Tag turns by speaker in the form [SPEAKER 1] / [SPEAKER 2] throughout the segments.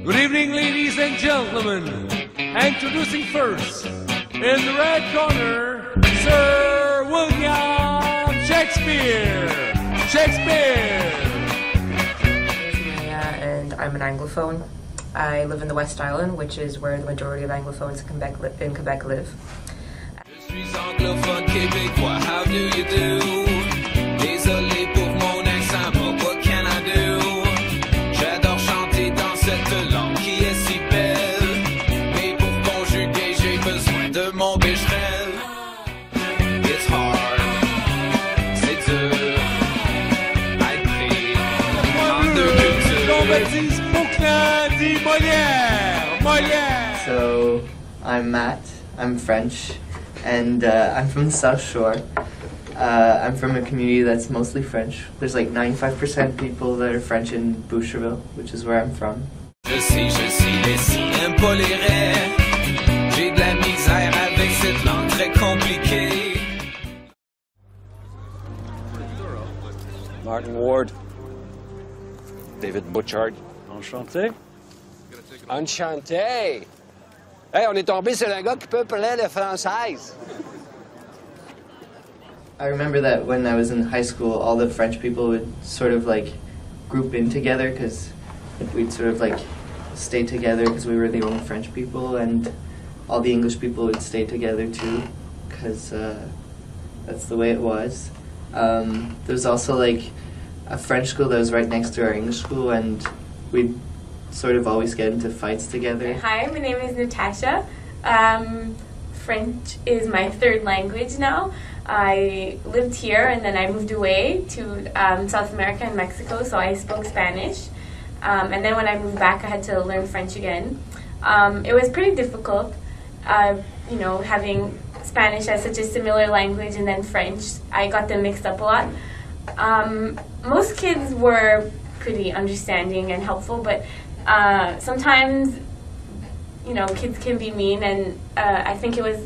[SPEAKER 1] Good evening, ladies and gentlemen. Introducing first, in the red corner, Sir William Shakespeare. Shakespeare!
[SPEAKER 2] And I'm an Anglophone. I live in the West Island, which is where the majority of Anglophones in Quebec live.
[SPEAKER 3] Je suis anglophone québécois, how do you do? Désolé pour mon accent, but what can I do? J'adore chanter dans cette langue qui est si belle. Mais pour conjuguer, j'ai besoin de mon bécherel. It's hard, c'est dur, à être pris en deux cultures.
[SPEAKER 4] So, I'm Matt, I'm French, and I'm from the South Shore. I'm from a community that's mostly French. There's like 95% people that are French in Boucherville, which is where I'm from.
[SPEAKER 3] Je suis les si, aime pas les raies. J'ai de la misère avec cette langue très compliquée.
[SPEAKER 5] Martin Ward. David Butchard. Enchanté.
[SPEAKER 6] Enchanté! Hey, on est tombé sur un gars qui peut parler le française.
[SPEAKER 4] I remember that when I was in high school, all the French people would sort of like group in together because we'd sort of like stay together because we were the only French people, and all the English people would stay together too because that's the way it was. There's also like a French school that was right next to our English school, and we'd sort of always get into fights together.
[SPEAKER 7] Hi, my name is Natasha. French is my third language now. I lived here and then I moved away to South America and Mexico, so I spoke Spanish. And then when I moved back, I had to learn French again. It was pretty difficult, you know, having Spanish as such a similar language and then French. I got them mixed up a lot. Most kids were pretty understanding and helpful, but sometimes, you know, kids can be mean, and I think it was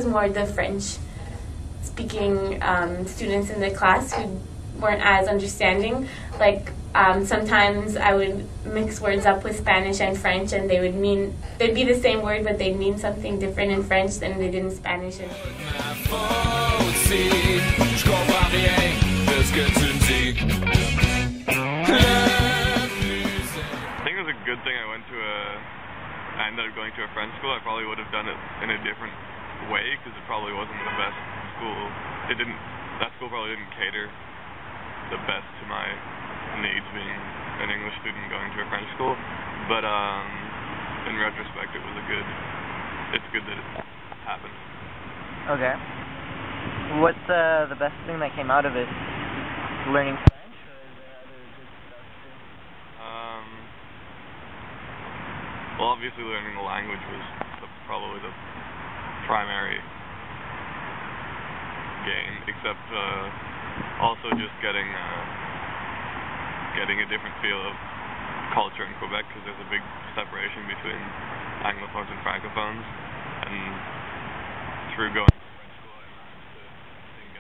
[SPEAKER 7] more the French-speaking students in the class who weren't as understanding. Like sometimes I would mix words up with Spanish and French, and they'd be the same word, but they'd mean something different in French than they did in Spanish.
[SPEAKER 8] Good thing I ended up going to a French school. I probably would have done it in a different way because it probably wasn't the best school. That school probably didn't cater the best to my needs, being an English student going to a French school. But in retrospect, it's good that it happened.
[SPEAKER 9] Okay. What's the best thing that came out of it? Learning French?
[SPEAKER 8] Well, obviously learning the language was probably the primary gain, except also just getting a different feel of culture in Quebec, because there's a big separation between Anglophones and Francophones, and through going to French school I managed to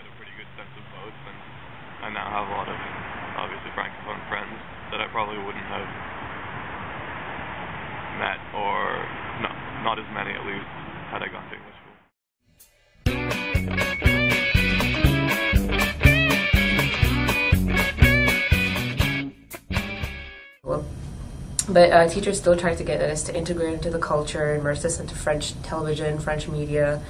[SPEAKER 8] get a pretty good sense of both, and I now have a lot of obviously Francophone friends that I probably wouldn't have met, or no, not as many at least, had I gone to English
[SPEAKER 2] school. But teachers still try to get us to integrate into the culture, immerse us into French television, French media.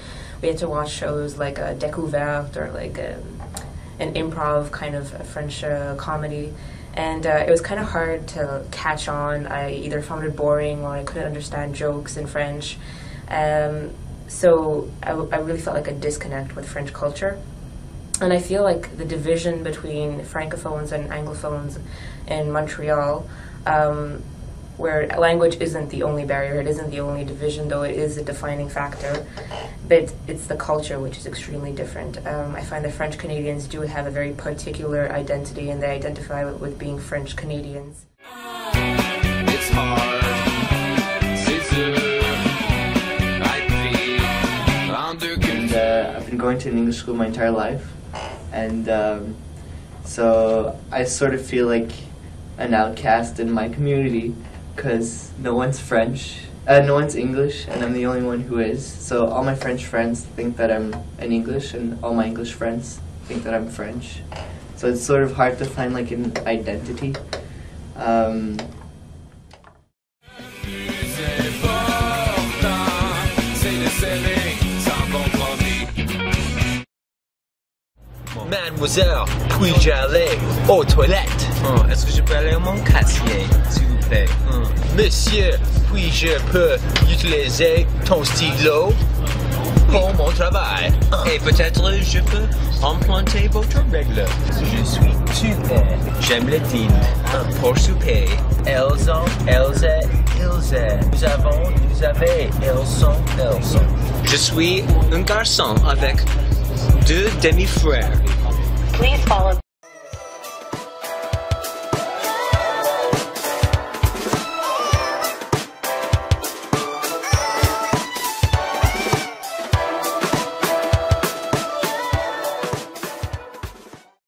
[SPEAKER 2] We had to watch shows like Découverte or like an improv kind of French comedy. And it was kind of hard to catch on. I either found it boring or I couldn't understand jokes in French. So I really felt like a disconnect with French culture. And I feel like the division between Francophones and Anglophones in Montreal, where language isn't the only barrier, it isn't the only division, though it is a defining factor, but it's the culture which is extremely different. I find that French Canadians do have a very particular identity, and they identify with being French Canadians.
[SPEAKER 3] It's hard,
[SPEAKER 4] and I've been going to an English school my entire life, and so I sort of feel like an outcast in my community because no one's French, no one's English, and I'm the only one who is. So all my French friends think that I'm in English, and all my English friends think that I'm French. So it's sort of hard to find like an identity.
[SPEAKER 10] Mademoiselle, puis-je aller aux toilettes? Est-ce que je peux aller au mon casier, s'il vous plaît? Monsieur, puis-je peux utiliser ton stylo pour mon travail? Et peut-être je peux emprunter votre règle. Je suis tué. J'aime les dînes. Pour souper, elles ont, elles et, ils et. Nous avons, vous avez, elles sont, elles sont. Je suis un garçon avec 2 demi-frères.
[SPEAKER 11] Please follow